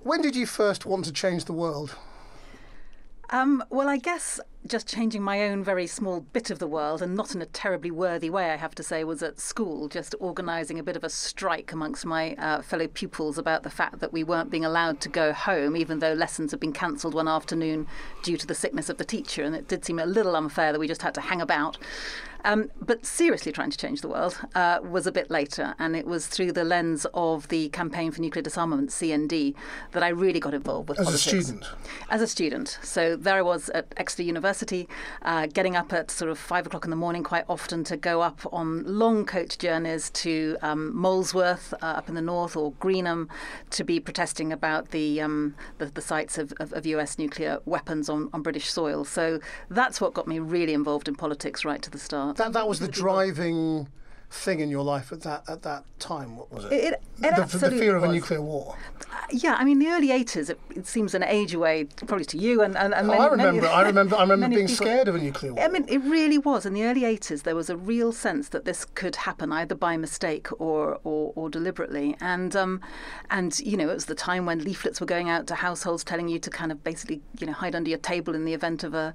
When did you first want to change the world? Well, I guess just changing my own very small bit of the world, and not in a terribly worthy way, I have to say, was at school, just organising a bit of a strike amongst my fellow pupils about the fact that we weren't being allowed to go home, even though lessons had been cancelled one afternoon due to the sickness of the teacher. And it did seem a little unfair that we just had to hang about. But seriously trying to change the world was a bit later, and it was through the lens of the Campaign for Nuclear Disarmament, CND, that I really got involved with politics. As a student? As a student. So there I was at Exeter University, getting up at sort of 5 o'clock in the morning quite often to go up on long coach journeys to Molesworth up in the north, or Greenham, to be protesting about the sites of US nuclear weapons on British soil. So that's what got me really involved in politics right to the start. That was the driving thing in your life at that time, what was it? It absolutely the fear of was. a nuclear war. Yeah, I mean, the early 80s, it seems an age away, probably to you and many, I remember being people. scared of a nuclear war. I mean, it really was. In the early 80s, there was a real sense that this could happen either by mistake or deliberately. And you know, it was the time when leaflets were going out to households telling you to kind of basically, you know, hide under your table in the event of a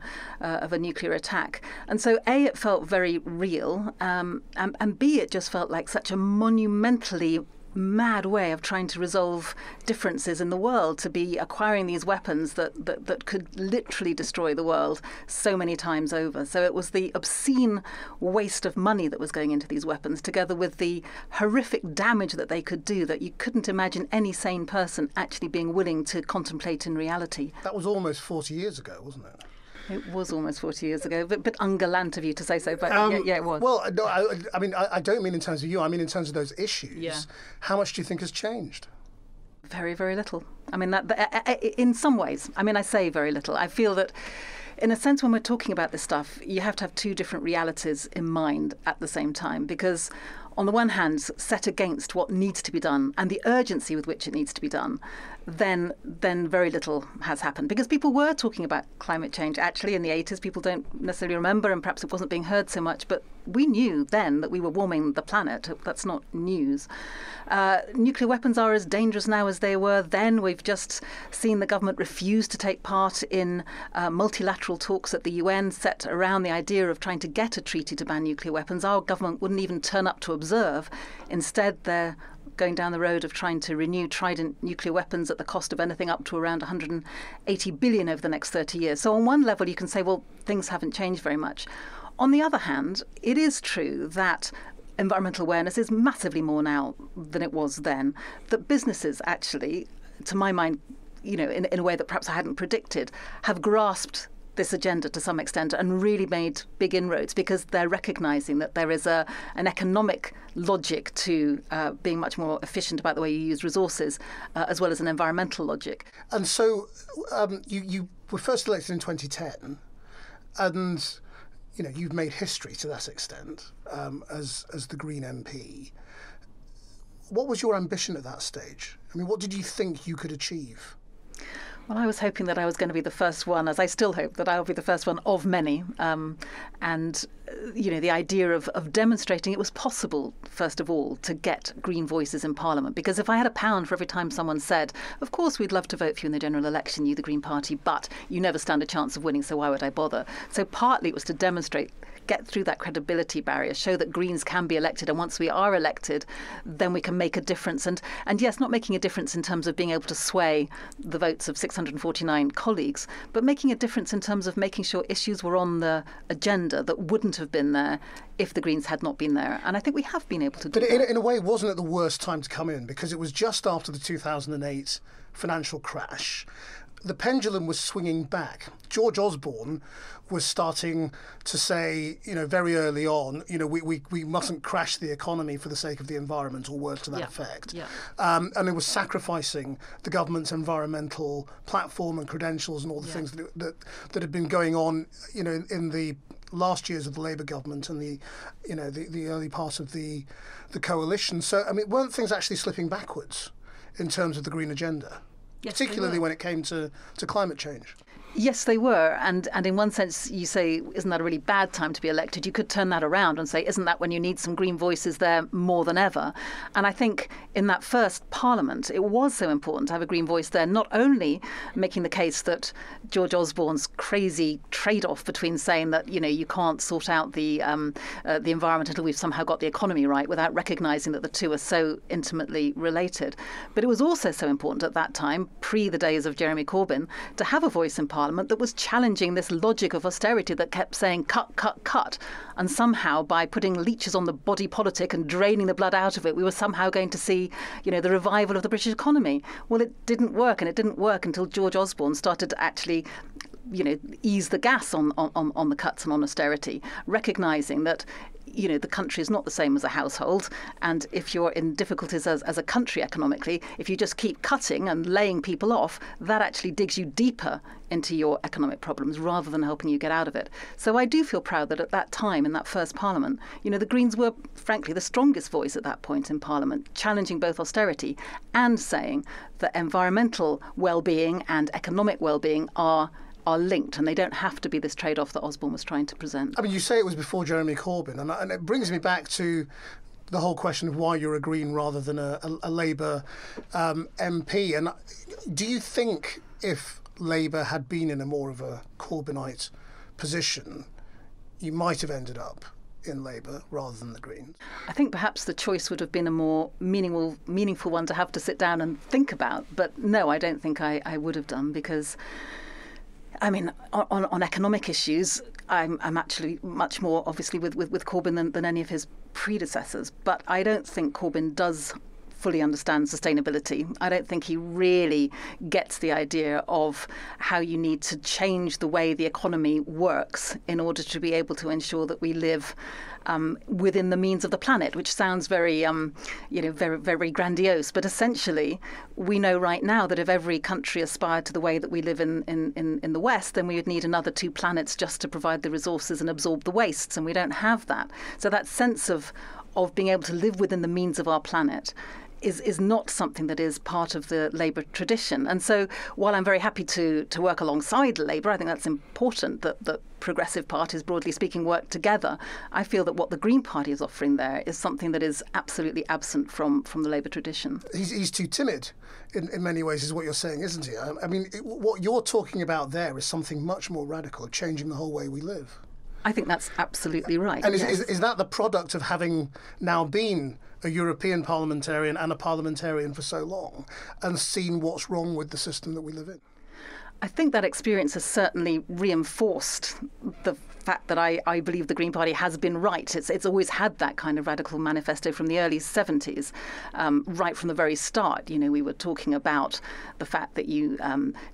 nuclear attack. And so, A, it felt very real, and B, it just felt like such a monumentally mad way of trying to resolve differences in the world, to be acquiring these weapons that could literally destroy the world so many times over. So it was the obscene waste of money that was going into these weapons, together with the horrific damage that they could do, that you couldn't imagine any sane person actually being willing to contemplate in reality. That was almost 40 years ago, wasn't it? It was almost 40 years ago, but ungallant of you to say so, but yeah, it was. Well, no, I mean, I don't mean in terms of you, I mean in terms of those issues. Yeah. How much do you think has changed? Very, very little. I mean, that in some ways, I mean, I say very little. I feel that, in a sense, when we're talking about this stuff, you have to have two different realities in mind at the same time, because on the one hand, set against what needs to be done and the urgency with which it needs to be done, then very little has happened. Because people were talking about climate change actually in the 80s. People don't necessarily remember, and perhaps it wasn't being heard so much, but we knew then that we were warming the planet. That's not news. Nuclear weapons are as dangerous now as they were then. We've just seen the government refuse to take part in multilateral talks at the UN set around the idea of trying to get a treaty to ban nuclear weapons. Our government wouldn't even turn up to observe. Instead, they're going down the road of trying to renew Trident nuclear weapons at the cost of anything up to around 180 billion over the next 30 years. So on one level, you can say, well, things haven't changed very much. On the other hand, it is true that environmental awareness is massively more now than it was then, that businesses actually, to my mind, you know, in a way that perhaps I hadn't predicted, have grasped this agenda to some extent and really made big inroads, because they're recognising that there is an economic logic to being much more efficient about the way you use resources, as well as an environmental logic. And so you were first elected in 2010, and you know, you've made history to that extent as the Green MP. What was your ambition at that stage? I mean, what did you think you could achieve? Well, I was hoping that I was going to be the first one, as I still hope that I'll be the first one of many. And, you know, the idea of demonstrating it was possible, first of all, to get green voices in Parliament. Because if I had £1 for every time someone said, of course, we'd love to vote for you in the general election, you, the Green Party, but you never stand a chance of winning, so why would I bother? So partly it was to demonstrate, get through that credibility barrier, show that Greens can be elected, and once we are elected, then we can make a difference. And yes, not making a difference in terms of being able to sway the votes of 649 colleagues, but making a difference in terms of making sure issues were on the agenda that wouldn't have been there if the Greens had not been there. And I think we have been able to do that. But in a way, wasn't it the worst time to come in? Because it was just after the 2008 financial crash. The pendulum was swinging back. George Osborne was starting to say, you know, very early on, you know, we mustn't crash the economy for the sake of the environment, or words to that effect. Yeah. And it was sacrificing the government's environmental platform and credentials and all the things that had been going on, you know, in the last years of the Labour government and the early part of the coalition. So, I mean, weren't things actually slipping backwards in terms of the green agenda? Yes, particularly when it came to climate change? Yes, they were. And in one sense, you say, isn't that a really bad time to be elected? You could turn that around and say, isn't that when you need some green voices there more than ever? And I think in that first Parliament, it was so important to have a green voice there, not only making the case that George Osborne's crazy trade-off between saying that, you can't sort out the environment until we've somehow got the economy right, without recognising that the two are so intimately related. But it was also so important at that time, pre the days of Jeremy Corbyn, to have a voice in Parliament that was challenging this logic of austerity that kept saying cut, cut, cut. And somehow, by putting leeches on the body politic and draining the blood out of it, we were somehow going to see, the revival of the British economy. Well, it didn't work, and it didn't work until George Osborne started to actually ease the gas on the cuts and on austerity, recognising that the country is not the same as a household. And if you're in difficulties as a country economically, if you just keep cutting and laying people off, that actually digs you deeper into your economic problems rather than helping you get out of it. So I do feel proud that at that time, in that first Parliament, the Greens were, frankly, the strongest voice at that point in Parliament, challenging both austerity and saying that environmental well-being and economic well-being are linked, and they don't have to be this trade-off that Osborne was trying to present. I mean, you say it was before Jeremy Corbyn, and it brings me back to the whole question of why you're a Green rather than a Labour MP. And do you think if Labour had been in a more of a Corbynite position, you might have ended up in Labour rather than the Greens? I think perhaps the choice would have been a more meaningful one to have to sit down and think about. But no, I don't think I would have done, because I mean, on economic issues, I'm actually much more, obviously, with Corbyn than any of his predecessors. But I don't think Corbyn does fully understand sustainability. I don't think he really gets the idea of how you need to change the way the economy works in order to be able to ensure that we live within the means of the planet, which sounds very, very, very grandiose. But essentially, we know right now that if every country aspired to the way that we live in the West, then we would need another 2 planets just to provide the resources and absorb the wastes, and we don't have that. So that sense of being able to live within the means of our planet is not something that is part of the Labour tradition. And so while I'm very happy to work alongside Labour, I think that's important that progressive parties, broadly speaking, work together. I feel that what the Green Party is offering there is something that is absolutely absent from the Labour tradition. He's too timid in many ways, is what you're saying, isn't he? I mean, what you're talking about there is something much more radical, changing the whole way we live. I think that's absolutely right. And yes. is that the product of having now been a European parliamentarian and a parliamentarian for so long and seen what's wrong with the system that we live in? I think that experience has certainly reinforced the fact that I believe the Green Party has been right. It's always had that kind of radical manifesto from the early 70s, right from the very start. We were talking about the fact that you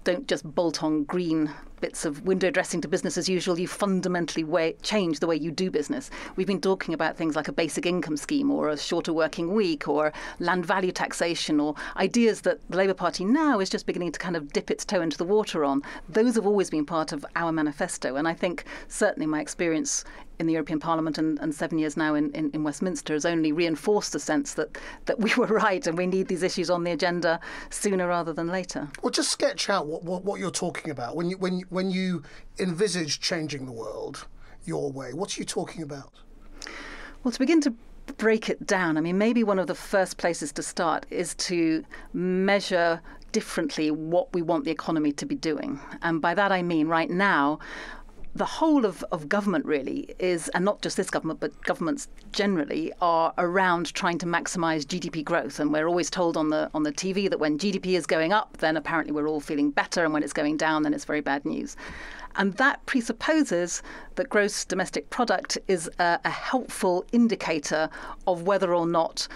don't just bolt on green bits of window dressing to business as usual, you fundamentally change the way you do business. We've been talking about things like a basic income scheme or a shorter working week or land value taxation, or ideas that the Labour Party now is just beginning to kind of dip its toe into the water on. Those have always been part of our manifesto. And I think certainly my experience in the European Parliament and 7 years now in Westminster has only reinforced the sense that we were right and we need these issues on the agenda sooner rather than later. Well, just sketch out what you're talking about. When you envisage changing the world your way, what are you talking about? Well, to begin to break it down, I mean, maybe one of the first places to start is to measure differently what we want the economy to be doing. And by that I mean right now, the whole of government really is, and not just this government, but governments generally, are around trying to maximise GDP growth. And we're always told on the TV that when GDP is going up, then apparently we're all feeling better, and when it's going down, then it's very bad news. And that presupposes that gross domestic product is a helpful indicator of whether or not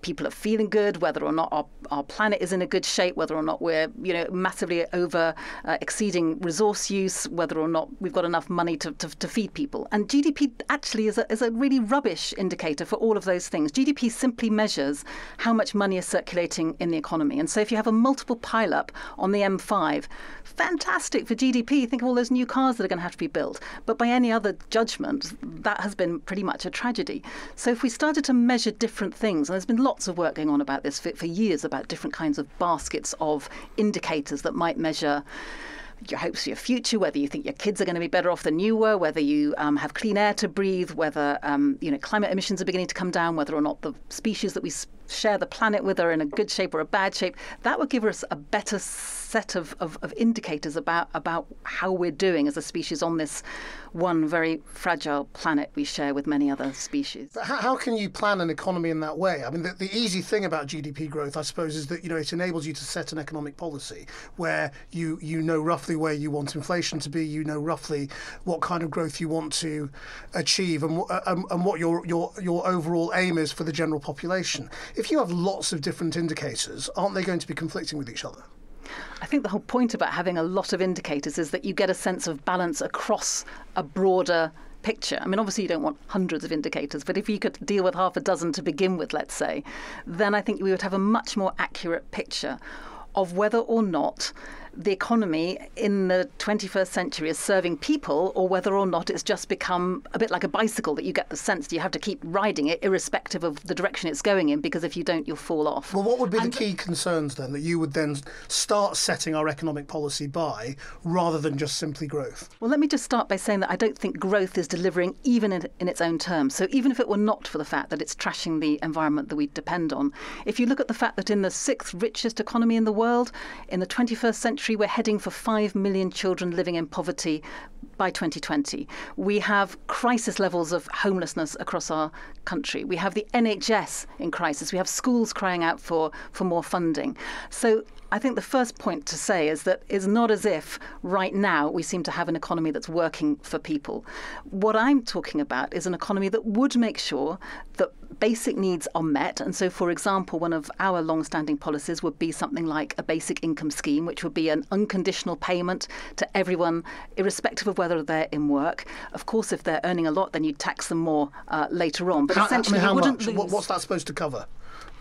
people are feeling good, whether or not our planet is in a good shape, whether or not we're massively over exceeding resource use, whether or not we've got enough money to feed people. And GDP actually is a really rubbish indicator for all of those things. GDP simply measures how much money is circulating in the economy. And so if you have a multiple pile-up on the M5, fantastic for GDP. Think of all those new cars that are going to have to be built. But by any other judgment, that has been pretty much a tragedy. So if we started to measure different things, and there's been lots of work going on about this for years, about different kinds of baskets of indicators that might measure your hopes for your future, whether you think your kids are going to be better off than you were, whether you have clean air to breathe, whether climate emissions are beginning to come down, whether or not the species that we share the planet with are in a good shape or a bad shape, that would give us a better set of indicators about how we're doing as a species on this one very fragile planet we share with many other species. But how can you plan an economy in that way? I mean, the easy thing about GDP growth, I suppose, is that it enables you to set an economic policy where you know roughly where you want inflation to be, you know roughly what kind of growth you want to achieve, and what your overall aim is for the general population. If you have lots of different indicators, aren't they going to be conflicting with each other? I think the whole point about having a lot of indicators is that you get a sense of balance across a broader picture. I mean, obviously you don't want hundreds of indicators, but if you could deal with half a dozen to begin with, let's say, then I think we would have a much more accurate picture of whether or not the economy in the 21st century is serving people, or whether or not it's just become a bit like a bicycle that you get the sense that you have to keep riding it irrespective of the direction it's going in, because if you don't, you'll fall off. Well, what would be the key concerns then that you would then start setting our economic policy by, rather than just simply growth? Well, let me just start by saying that I don't think growth is delivering even in its own terms. So even if it were not for the fact that it's trashing the environment that we depend on, if you look at the fact that in the 6th richest economy in the world, in the 21st century, we're heading for 5 million children living in poverty by 2020. We have crisis levels of homelessness across our country. We have the NHS in crisis. We have schools crying out for more funding. So I think the first point to say is that it's not as if right now we seem to have an economy that's working for people. What I'm talking about is an economy that would make sure that basic needs are met. And so, for example, one of our long-standing policies would be something like a basic income scheme, which would be an unconditional payment to everyone, irrespective of whether they're in work. Of course, if they're earning a lot, then you'd tax them more later on. But essentially, how you wouldn't much? lose. What's that supposed to cover,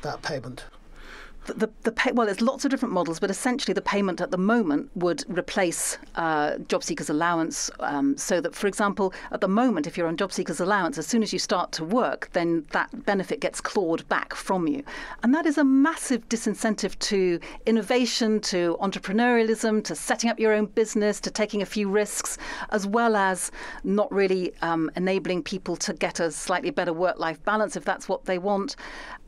that payment? Well, there's lots of different models, but essentially the payment at the moment would replace job seekers allowance, so that, for example, at the moment, if you're on job seekers allowance, as soon as you start to work, then that benefit gets clawed back from you. And that is a massive disincentive to innovation, to entrepreneurialism, to setting up your own business, to taking a few risks, as well as not really enabling people to get a slightly better work-life balance if that's what they want.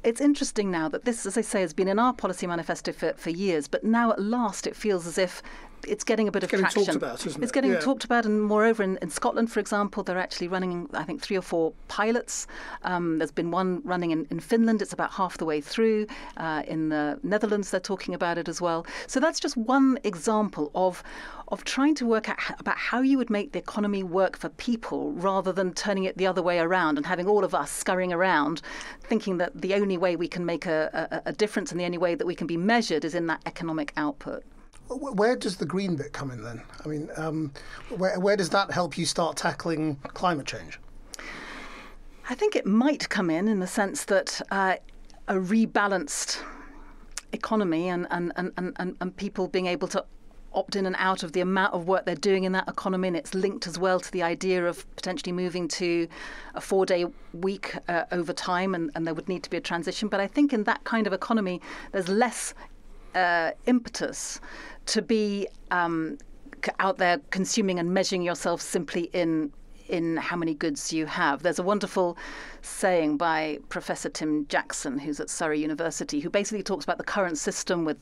It's interesting now that this, as I say, has been in our policy manifesto for years, but now at last it feels as if it's getting a bit of traction. It's getting talked about, isn't it? It's getting talked about, and moreover, in Scotland, for example, they're actually running, I think, 3 or 4 pilots. There's been one running in Finland. It's about half the way through. In the Netherlands, they're talking about it as well. So that's just one example of trying to work out about how you would make the economy work for people, rather than turning it the other way around and having all of us scurrying around thinking that the only way we can make a difference and the only way that we can be measured is in that economic output. Where does the green bit come in then? I mean, where does that help you start tackling climate change? I think it might come in the sense that a rebalanced economy and people being able to opt in and out of the amount of work they're doing in that economy, and it's linked as well to the idea of potentially moving to a 4-day week over time, and there would need to be a transition. But I think in that kind of economy, there's less impetus to be out there consuming and measuring yourself simply in how many goods you have. There's a wonderful saying by Professor Tim Jackson, who's at Surrey University, who basically talks about the current system with,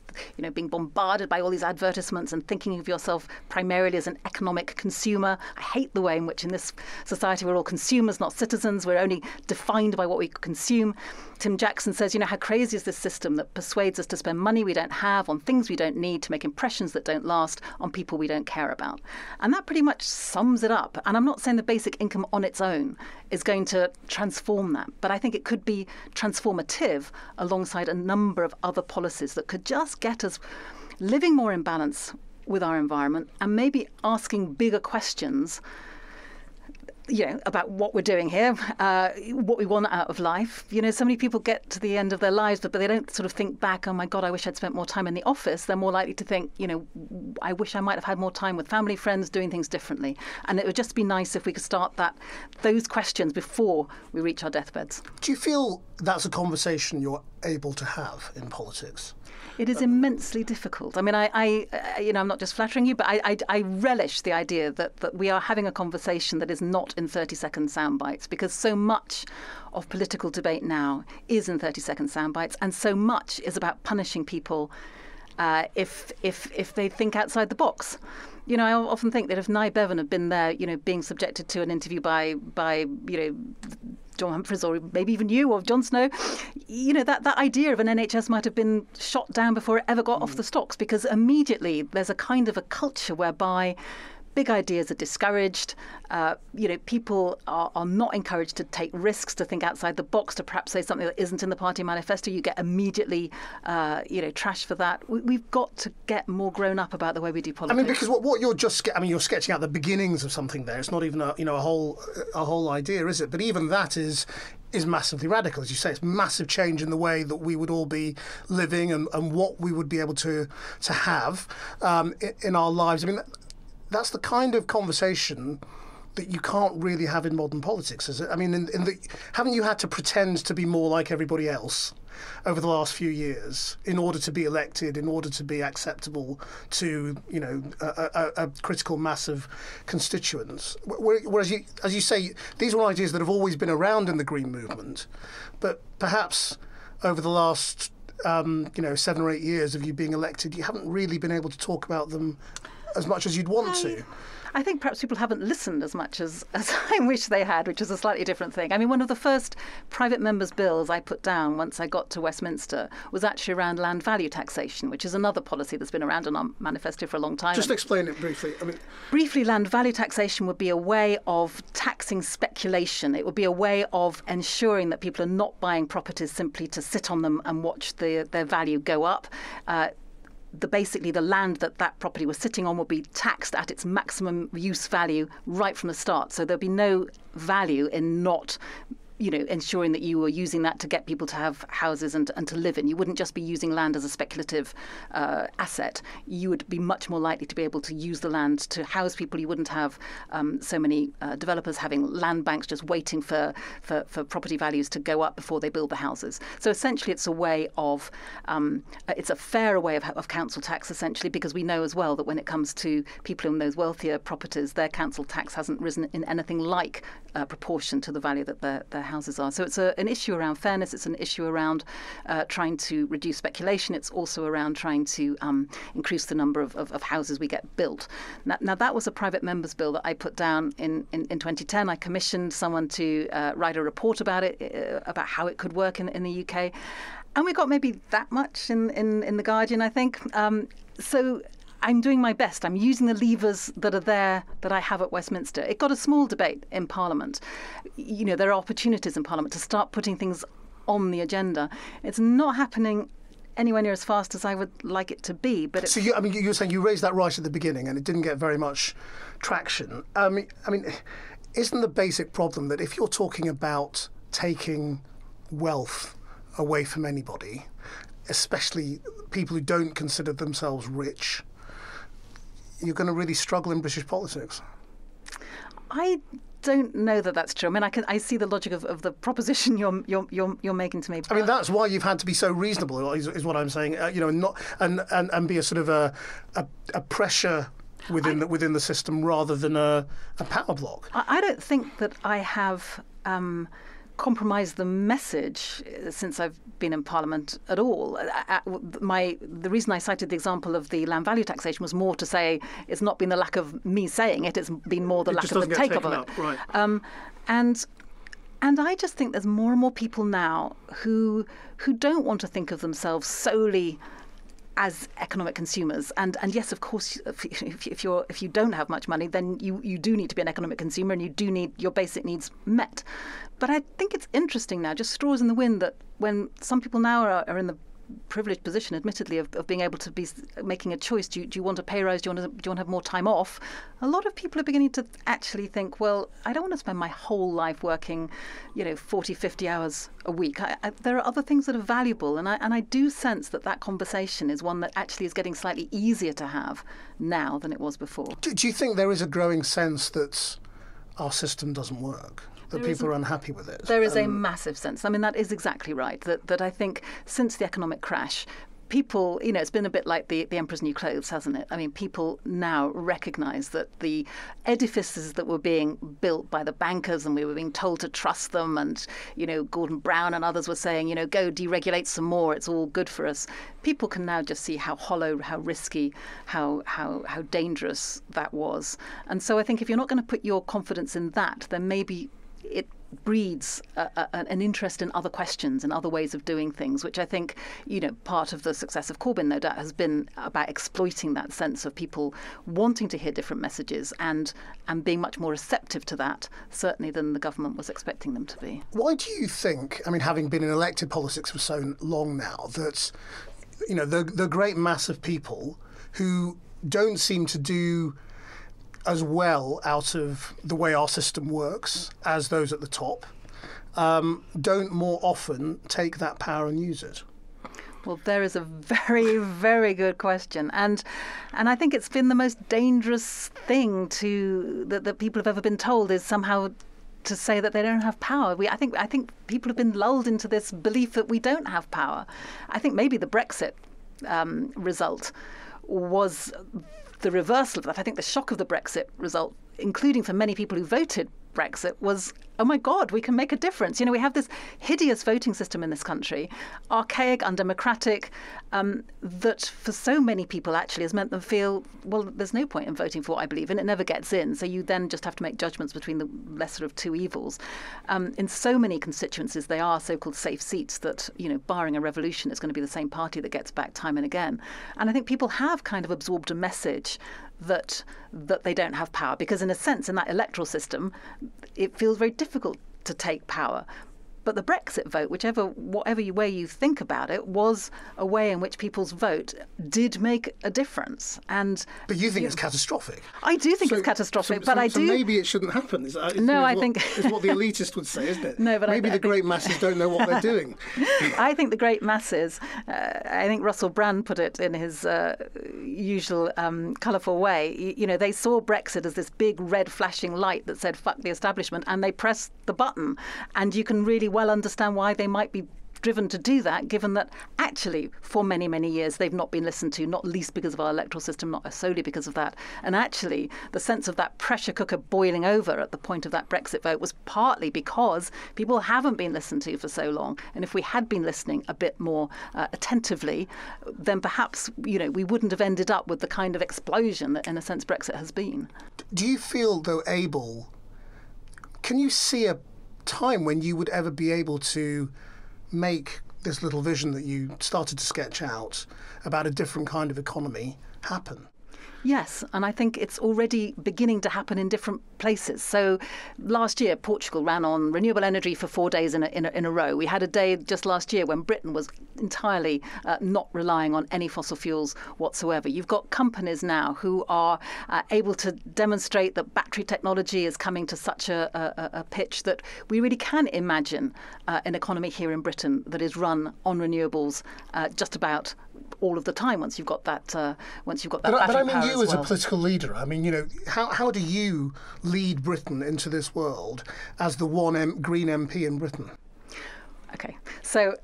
being bombarded by all these advertisements and thinking of yourself primarily as an economic consumer. I hate the way in which in this society we're all consumers, not citizens. We're only defined by what we consume. Tim Jackson says, how crazy is this system that persuades us to spend money we don't have on things we don't need, to make impressions that don't last on people we don't care about. And that pretty much sums it up. And I'm not saying the basic income on its own is going to transform that, but I think it could be transformative alongside a number of other policies that could just get us living more in balance with our environment and maybe asking bigger questions about what we're doing here, what we want out of life. So many people get to the end of their lives, but they don't sort of think back, oh my God, I wish I'd spent more time in the office. They're more likely to think, I wish I might have had more time with family, friends, doing things differently. And it would just be nice if we could start those questions before we reach our deathbeds. Do you feel that's a conversation you're able to have in politics? It is immensely difficult. I mean, I'm not just flattering you, but I relish the idea that we are having a conversation that is not in 30-second sound bites, because so much of political debate now is in 30-second sound bites, and so much is about punishing people if they think outside the box. You know, I often think that if Nye Bevan had been there, you know, being subjected to an interview by John Humphreys, or maybe even you or Jon Snow, you know, that idea of an NHS might have been shot down before it ever got off the stocks, because immediately there's a kind of a culture whereby big ideas are discouraged. People are not encouraged to take risks, to think outside the box, to perhaps say something that isn't in the party manifesto. You get immediately, trashed for that. We've got to get more grown up about the way we do politics. I mean, because what you're just, you're sketching out the beginnings of something there. It's not even a whole idea, is it? But even that is massively radical, as you say. It's massive change in the way that we would all be living and what we would be able to have in our lives. I mean, that's the kind of conversation that you can't really have in modern politics, is it? I mean, haven't you had to pretend to be more like everybody else over the last few years in order to be elected, in order to be acceptable to, a critical mass of constituents? Whereas, as you say, these were ideas that have always been around in the Green movement, but perhaps over the last 7 or 8 years of you being elected, you haven't really been able to talk about them as much as you'd want to. I think perhaps people haven't listened as much as I wish they had, which is a slightly different thing. I mean, one of the first private members' bills I put down once I got to Westminster was actually around land value taxation, which is another policy that's been around in our manifesto for a long time. Just explain it briefly. Briefly, land value taxation would be a way of taxing speculation. It would be a way of ensuring that people are not buying properties simply to sit on them and watch their value go up. Basically the land that property was sitting on would be taxed at its maximum use value right from the start. So there'd be no value in not ensuring that you were using that to get people to have houses and to live in. You wouldn't just be using land as a speculative asset. You would be much more likely to be able to use the land to house people. You wouldn't have so many developers having land banks just waiting for property values to go up before they build the houses. So essentially it's a way of, it's a fairer way of council tax, essentially, because we know as well that when it comes to people in those wealthier properties, their council tax hasn't risen in anything like proportion to the value that their houses are. So it's an issue around fairness. It's an issue around trying to reduce speculation. It's also around trying to increase the number of houses we get built. Now that was a private member's bill that I put down in 2010. I commissioned someone to write a report about it, about how it could work in the UK. And we got maybe that much in The Guardian, I think. So I'm doing my best. I'm using the levers that are there that I have at Westminster. It got a small debate in Parliament. There are opportunities in Parliament to start putting things on the agenda. It's not happening anywhere near as fast as I would like it to be. But so you're saying you raised that right at the beginning and it didn't get very much traction. I mean, isn't the basic problem that if you're talking about taking wealth away from anybody, especially people who don't consider themselves rich, you're going to really struggle in British politics? I don't know that that's true. I mean, I see the logic of the proposition you're making to me. I mean, that's why you've had to be so reasonable, is what I'm saying. And be a sort of a pressure within the system rather than a power block. I don't think that I have compromised the message since I've been in Parliament at all. The reason I cited the example of the land value taxation was more to say it's not been the lack of me saying it, it's been more the lack of the take-up of it. Right. And I just think there's more and more people now who don't want to think of themselves solely as economic consumers, and yes, of course, if you don't have much money, then you do need to be an economic consumer, and you do need your basic needs met. But I think it's interesting now, just straws in the wind, that when some people now are in the privileged position, admittedly, of being able to be making a choice. Do you want a pay rise? Do you want to have more time off? A lot of people are beginning to actually think, well, I don't want to spend my whole life working, 40, 50 hours a week. There are other things that are valuable, and I do sense that conversation is one that actually is getting slightly easier to have now than it was before. Do you think there is a growing sense that our system doesn't work? That people are unhappy with it? There is a massive sense. I mean, that is exactly right. That I think since the economic crash, people, it's been a bit like the Emperor's New Clothes, hasn't it? I mean, people now recognise that the edifices that were being built by the bankers, and we were being told to trust them, and, Gordon Brown and others were saying, go deregulate some more, it's all good for us. People can now just see how hollow, how risky, how dangerous that was. And so I think if you're not going to put your confidence in that, then maybe it breeds an interest in other questions and other ways of doing things, which I think, part of the success of Corbyn, no doubt, has been about exploiting that sense of people wanting to hear different messages and being much more receptive to that, certainly, than the government was expecting them to be. Why do you think, having been in elected politics for so long now, that, the great mass of people who don't seem to do as well out of the way our system works as those at the top, don't more often take that power and use it? Well, there is a very, very good question. And I think it's been the most dangerous thing that people have ever been told, is somehow to say that they don't have power. I think people have been lulled into this belief that we don't have power. I think maybe the Brexit result was the reversal of that. I think the shock of the Brexit result, including for many people who voted Brexit, was, oh my God, we can make a difference. We have this hideous voting system in this country, archaic, undemocratic, that for so many people actually has meant them feel, well, there's no point in voting for what I believe in. It never gets in. So you then just have to make judgments between the lesser of two evils. In so many constituencies, they are so-called safe seats that, barring a revolution, it's going to be the same party that gets back time and again. And I think people have kind of absorbed a message that they don't have power, because in a sense, in that electoral system, it feels very difficult to take power. But the Brexit vote, whatever way you think about it, was a way in which people's vote did make a difference. But you think it's catastrophic? I do think it's catastrophic, but I do. So maybe it shouldn't happen. Is what the elitist would say, isn't it? No, but maybe the great masses don't know what they're doing. I think the great masses. I think Russell Brand put it in his usual colourful way. They saw Brexit as this big red flashing light that said "fuck the establishment," and they pressed the button. And you can really well understand why they might be driven to do that, given that actually for many, many years they've not been listened to, not least because of our electoral system, not solely because of that. And actually the sense of that pressure cooker boiling over at the point of that Brexit vote was partly because people haven't been listened to for so long. And if we had been listening a bit more attentively, then perhaps, we wouldn't have ended up with the kind of explosion that, in a sense, Brexit has been. Do you feel, though, can you see a time when you would ever be able to make this little vision that you started to sketch out about a different kind of economy happen? Yes, and I think it's already beginning to happen in different places. So last year, Portugal ran on renewable energy for 4 days in a row. We had a day just last year when Britain was entirely not relying on any fossil fuels whatsoever. You've got companies now who are able to demonstrate that battery technology is coming to such a pitch that we really can imagine an economy here in Britain that is run on renewables just about all of the time once you've got that battery power. But I mean, you as a political leader, how do you lead Britain into this world as the one Green MP in Britain? Okay, so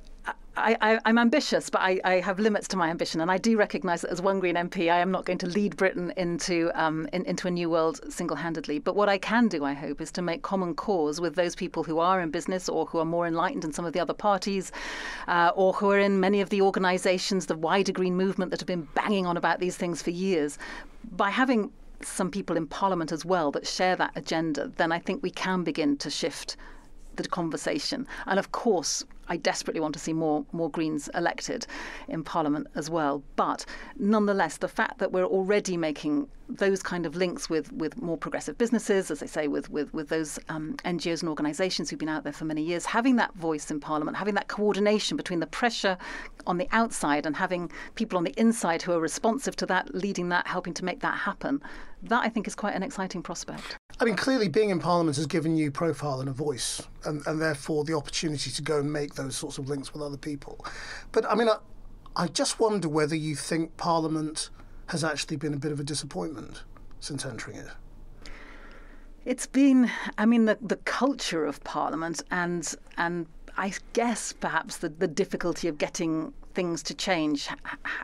I'm ambitious, but I have limits to my ambition, and I do recognise that as one Green MP, I am not going to lead Britain into a new world single-handedly. But what I can do, I hope, is to make common cause with those people who are in business or who are more enlightened in some of the other parties, or who are in many of the organisations, the wider Green movement that have been banging on about these things for years. By having some people in Parliament as well that share that agenda, then I think we can begin to shift the conversation. And of course, I desperately want to see more Greens elected in Parliament as well. But nonetheless, the fact that we're already making those kind of links with more progressive businesses, as I say, with those NGOs and organisations who've been out there for many years, having that voice in Parliament, having that coordination between the pressure on the outside and having people on the inside who are responsive to that, leading that, helping to make that happen, that I think is quite an exciting prospect. I mean, clearly being in Parliament has given you profile and a voice, and therefore the opportunity to go and make those sorts of links with other people. But I mean, I just wonder whether you think Parliament has actually been a bit of a disappointment since entering it. It's been, the culture of Parliament and I guess perhaps the difficulty of getting things to change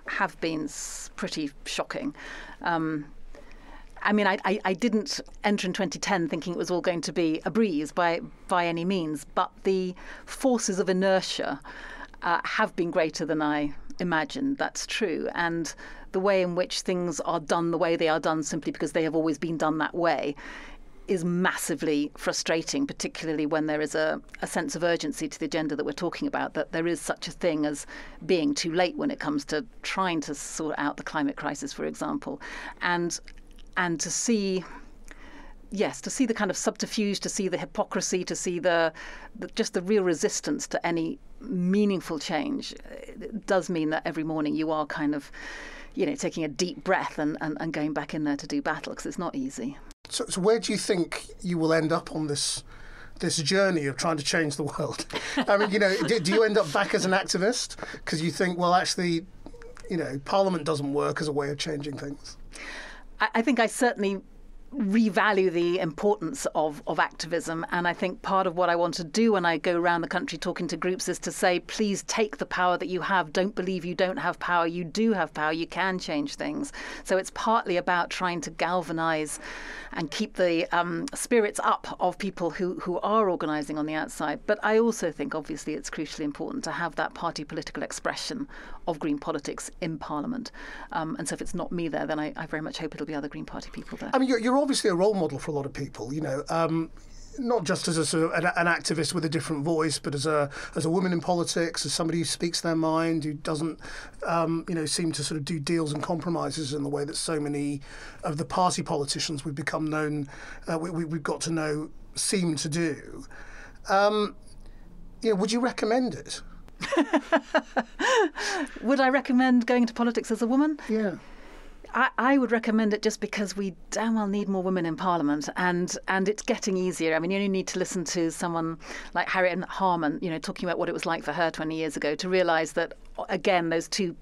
have been pretty shocking. I mean, I didn't enter in 2010 thinking it was all going to be a breeze by any means, but the forces of inertia have been greater than I imagined. That's true. And the way in which things are done the way they are done simply because they have always been done that way is massively frustrating, particularly when there is a sense of urgency to the agenda that we're talking about, that there is such a thing as being too late when it comes to trying to sort out the climate crisis, for example. And to see the kind of subterfuge, to see the hypocrisy, to see just the real resistance to any meaningful change, it does mean that every morning you are kind of, taking a deep breath and going back in there to do battle, because it's not easy. So where do you think you will end up on this journey of trying to change the world? I mean, do you end up back as an activist because you think, well, actually, Parliament doesn't work as a way of changing things? I think I certainly revalue the importance of activism, and I think part of what I want to do when I go around the country talking to groups is to say, please take the power that you have. Don't believe you don't have power. You do have power. You can change things. So it's partly about trying to galvanise and keep the spirits up of people who are organising on the outside. But I also think, obviously, it's crucially important to have that party political expression of Green politics in Parliament. And so if it's not me there, then I very much hope it'll be other Green Party people there. I mean, you're obviously a role model for a lot of people, not just as a sort of an activist with a different voice, but as a woman in politics, as somebody who speaks their mind, who doesn't, seem to sort of do deals and compromises in the way that so many of the party politicians we've become known, we've got to know, seem to do. Would you recommend it? Would I recommend going into politics as a woman? Yeah. I would recommend it just because we damn well need more women in Parliament, and it's getting easier. I mean, you only need to listen to someone like Harriet Harman, talking about what it was like for her 20 years ago to realise that, again, those two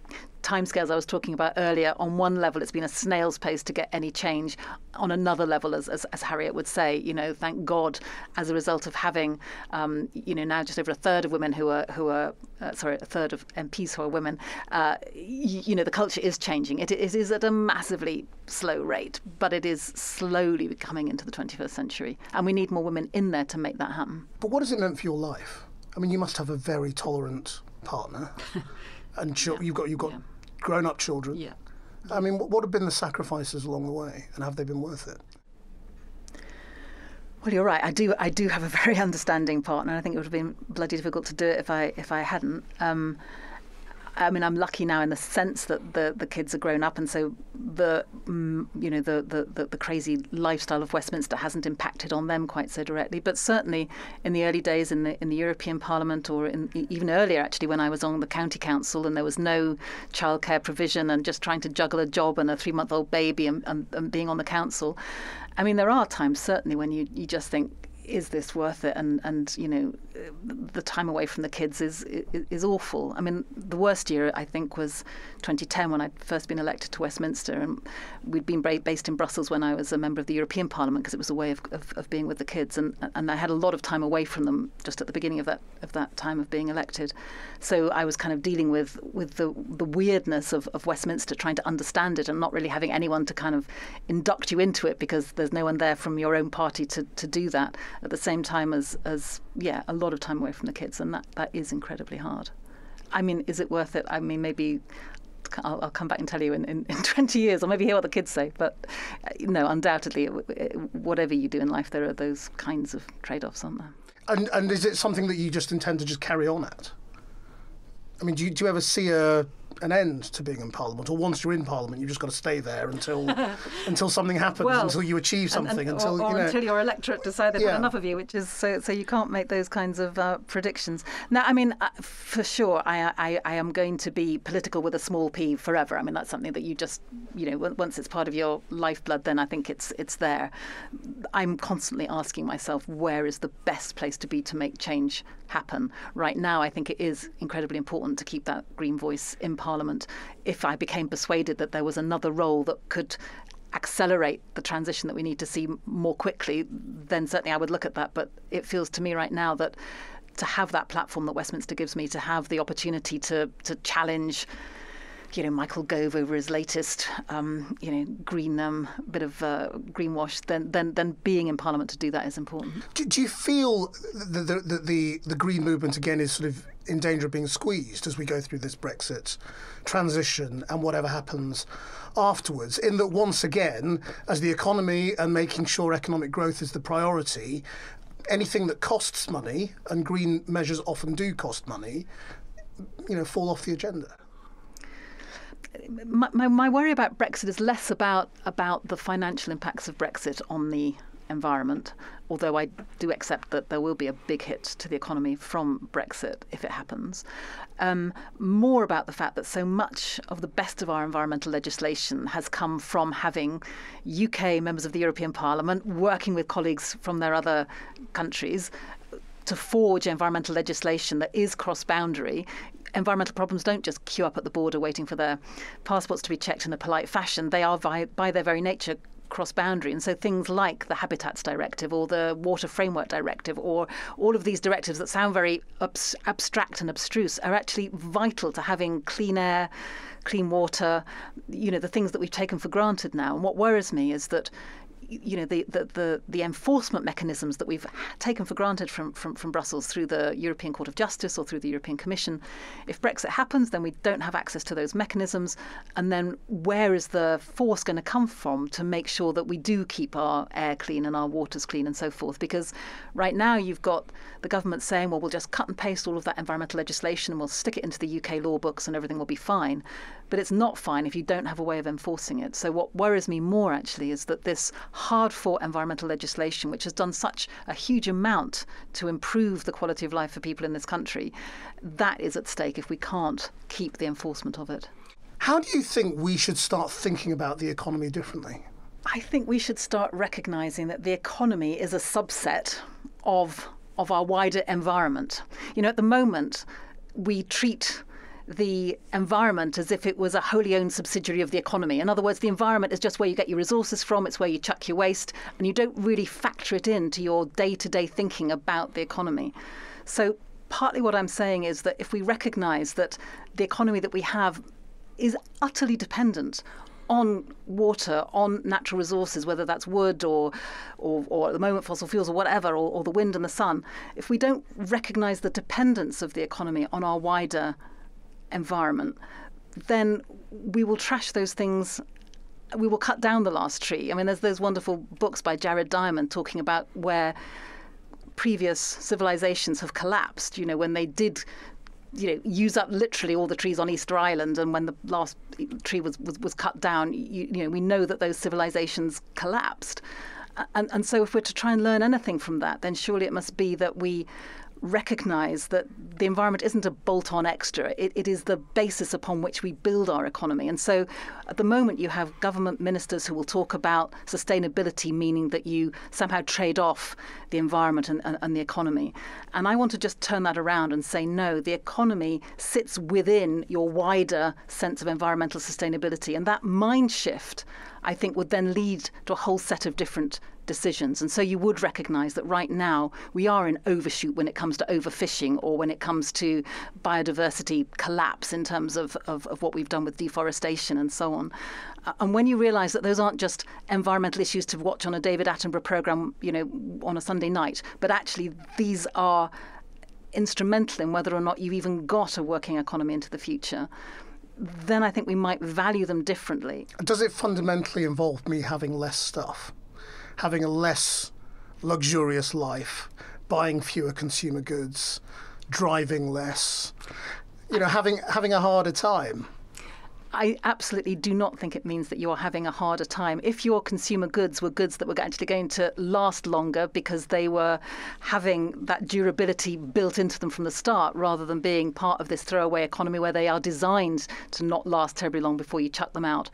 timescales I was talking about earlier, on one level it's been a snail's pace to get any change. On another level, as Harriet would say, thank God, as a result of having, now just over a third of women a third of MPs who are women, the culture is changing. It is at a massively slow rate, but it is slowly coming into the 21st century. And we need more women in there to make that happen. But what has it meant for your life? I mean, you must have a very tolerant partner. And you've got grown-up children. Yeah. I mean, what have been the sacrifices along the way, and have they been worth it? Well, you're right. I do have a very understanding partner. I think it would have been bloody difficult to do it if I hadn't. I mean, I'm lucky now in the sense that the kids are grown up, and so the crazy lifestyle of Westminster hasn't impacted on them quite so directly. But certainly in the early days in the European Parliament, or even earlier actually, when I was on the county council and there was no childcare provision and just trying to juggle a job and a 3-month-old baby and being on the council. I mean, there are times certainly when you just think, is this worth it? And the time away from the kids is awful. I mean, the worst year I think was 2010 when I'd first been elected to Westminster, and we'd been based in Brussels when I was a member of the European Parliament, because it was a way of being with the kids, and I had a lot of time away from them just at the beginning of that time of being elected. So I was kind of dealing with the weirdness of Westminster, trying to understand it and not really having anyone to kind of induct you into it, because there's no one there from your own party to do that, at the same time as a lot of time away from the kids, and that is incredibly hard. I mean, is it worth it? I mean, maybe I'll come back and tell you in 20 years, or maybe hear what the kids say. But no, undoubtedly, whatever you do in life, there are those kinds of trade-offs, aren't there? And is it something that you just intend to just carry on at? I mean, do you ever see an end to being in Parliament, or once you're in Parliament, you've just got to stay there until something happens, until you achieve something, until your electorate decide they've had enough of you, which is so you can't make those kinds of predictions. Now, I mean, for sure, I am going to be political with a small p forever. I mean, that's something that you just, once it's part of your lifeblood, then I think it's there. I'm constantly asking myself, where is the best place to be to make change happen? Right now, I think it is incredibly important to keep that Green voice in Parliament. If I became persuaded that there was another role that could accelerate the transition that we need to see more quickly, then certainly I would look at that. But it feels to me right now that to have that platform that Westminster gives me, to have the opportunity to challenge, Michael Gove over his latest, green bit of greenwash, then being in Parliament to do that is important. Do you feel that the green movement again is sort of in danger of being squeezed as we go through this Brexit transition and whatever happens afterwards, in that once again, as the economy and making sure economic growth is the priority, anything that costs money, and green measures often do cost money, fall off the agenda? My worry about Brexit is less about the financial impacts of Brexit on the environment, although I do accept that there will be a big hit to the economy from Brexit if it happens. More about the fact that so much of the best of our environmental legislation has come from having UK members of the European Parliament working with colleagues from their other countries to forge environmental legislation that is cross-boundary. Environmental problems don't just queue up at the border waiting for their passports to be checked in a polite fashion. They are, by their very nature, cross-boundary. And so things like the Habitats Directive or the Water Framework Directive or all of these directives that sound very abstract and abstruse are actually vital to having clean air, clean water, the things that we've taken for granted now. And what worries me is that the enforcement mechanisms that we've taken for granted from Brussels through the European Court of Justice or through the European Commission, if Brexit happens, then we don't have access to those mechanisms. And then where is the force going to come from to make sure that we do keep our air clean and our waters clean and so forth? Because right now you've got the government saying, well, we'll just cut and paste all of that environmental legislation and we'll stick it into the UK law books and everything will be fine. But it's not fine if you don't have a way of enforcing it. So what worries me more actually is that this hard-fought environmental legislation, which has done such a huge amount to improve the quality of life for people in this country, that is at stake if we can't keep the enforcement of it. How do you think we should start thinking about the economy differently? I think we should start recognising that the economy is a subset of our wider environment. At the moment, we treat the environment as if it was a wholly owned subsidiary of the economy. In other words, the environment is just where you get your resources from, it's where you chuck your waste, and you don't really factor it into your day-to-day thinking about the economy. So partly what I'm saying is that if we recognise that the economy that we have is utterly dependent on water, on natural resources, whether that's wood or at the moment fossil fuels or whatever, or the wind and the sun, if we don't recognise the dependence of the economy on our wider environment, then we will trash those things. We will cut down the last tree. I mean, there's those wonderful books by Jared Diamond talking about where previous civilizations have collapsed, when they did use up literally all the trees on Easter Island, and when the last tree was cut down, we know that those civilizations collapsed. And so if we're to try and learn anything from that, then surely it must be that we recognise that the environment isn't a bolt-on extra. It is the basis upon which we build our economy. And so at the moment you have government ministers who will talk about sustainability, meaning that you somehow trade off the environment and the economy. And I want to just turn that around and say, no, the economy sits within your wider sense of environmental sustainability. And that mind shift, I think, would then lead to a whole set of different decisions. And so you would recognise that right now we are in overshoot when it comes to overfishing or when it comes to biodiversity collapse in terms of what we've done with deforestation and so on. And when you realise that those aren't just environmental issues to watch on a David Attenborough programme, on a Sunday night, but actually these are instrumental in whether or not you've even got a working economy into the future, then I think we might value them differently. Does it fundamentally involve me having less stuff? Having a less luxurious life, buying fewer consumer goods, driving less, having a harder time? I absolutely do not think it means that you're having a harder time. If your consumer goods were goods that were actually going to last longer because they were having that durability built into them from the start, rather than being part of this throwaway economy where they are designed to not last terribly long before you chuck them out.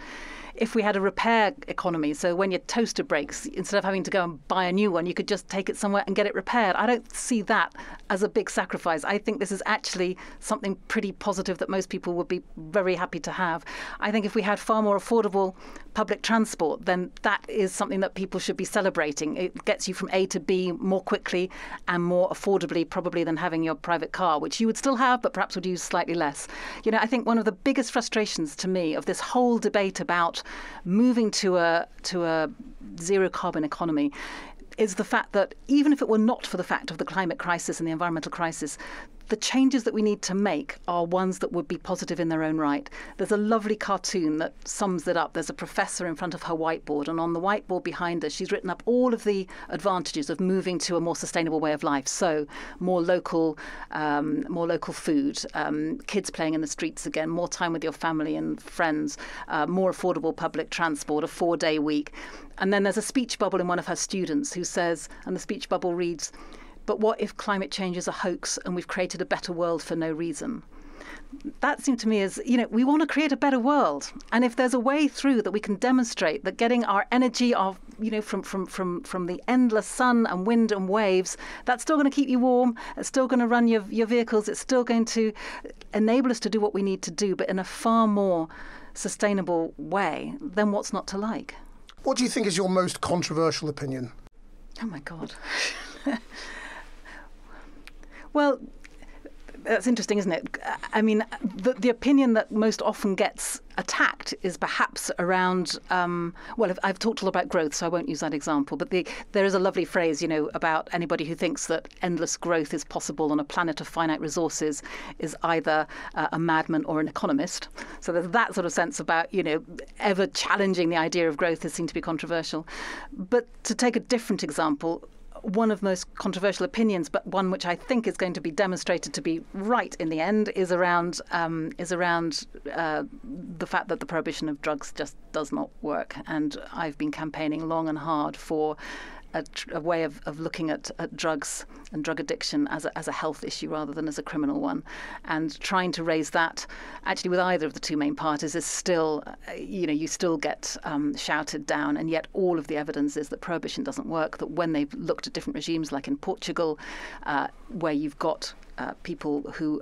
If we had a repair economy, so when your toaster breaks, instead of having to go and buy a new one, you could just take it somewhere and get it repaired. I don't see that as a big sacrifice. I think this is actually something pretty positive that most people would be very happy to have. I think if we had far more affordable public transport, then that is something that people should be celebrating. It gets you from A to B more quickly and more affordably probably than having your private car, which you would still have, but perhaps would use slightly less. You know, I think one of the biggest frustrations to me of this whole debate about moving to a zero carbon economy is the fact that even if it were not for the fact of the climate crisis and the environmental crisis, the changes that we need to make are ones that would be positive in their own right. There's a lovely cartoon that sums it up. There's a professor in front of her whiteboard, and on the whiteboard behind her, she's written up all of the advantages of moving to a more sustainable way of life. So more local food, kids playing in the streets again, more time with your family and friends, more affordable public transport, a 4-day week. And then there's a speech bubble in one of her students who says, and the speech bubble reads, "But what if climate change is a hoax and we've created a better world for no reason?" That seemed to me as, you know, we want to create a better world. And if there's a way through that we can demonstrate that getting our energy of, you know, from the endless sun and wind and waves, that's still going to keep you warm, it's still going to run your vehicles, it's still going to enable us to do what we need to do, but in a far more sustainable way, then what's not to like? What do you think is your most controversial opinion? Oh, my God. Well, that's interesting, isn't it? I mean, the opinion that most often gets attacked is perhaps around, well, I've talked a lot about growth, so I won't use that example, but there is a lovely phrase, you know, about anybody who thinks that endless growth is possible on a planet of finite resources is either a madman or an economist. So there's that sort of sense about, you know, ever challenging the idea of growth has seemed to be controversial. But to take a different example, one of the most controversial opinions, but one which I think is going to be demonstrated to be right in the end, is around the fact that the prohibition of drugs just does not work. And I've been campaigning long and hard for a way of looking at drugs and drug addiction as a health issue rather than as a criminal one. And trying to raise that actually with either of the two main parties is still, you know, you still get shouted down. And yet all of the evidence is that prohibition doesn't work, that when they've looked at different regimes like in Portugal, where you've got people who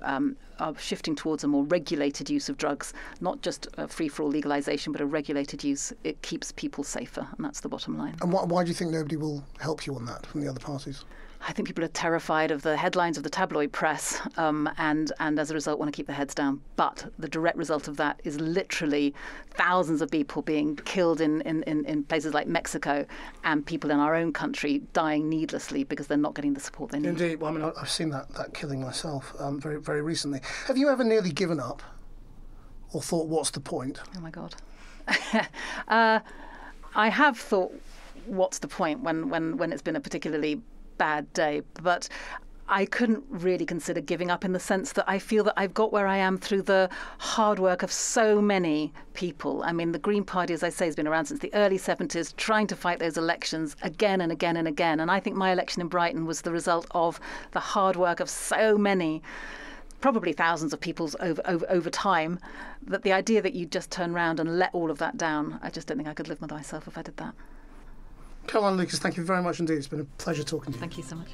are shifting towards a more regulated use of drugs, not just a free-for-all legalisation, but a regulated use, it keeps people safer, and that's the bottom line. And why do you think nobody will help you on that from the other parties? I think people are terrified of the headlines of the tabloid press and as a result want to keep their heads down. But the direct result of that is literally thousands of people being killed in places like Mexico and people in our own country dying needlessly because they're not getting the support they need. Indeed. Well, I mean, I've seen that killing myself very, very recently. Have you ever nearly given up or thought, what's the point? Oh, my God. I have thought, what's the point when it's been a particularly bad day, but I couldn't really consider giving up in the sense that I feel that I've got where I am through the hard work of so many people. I mean, the Green Party, as I say, has been around since the early 70s, trying to fight those elections again and again and again. And I think my election in Brighton was the result of the hard work of so many, probably thousands of people over time, that the idea that you just turn around and let all of that down, I just don't think I could live with myself if I did that. Caroline Lucas, thank you very much indeed. It's been a pleasure talking to you. Thank you so much.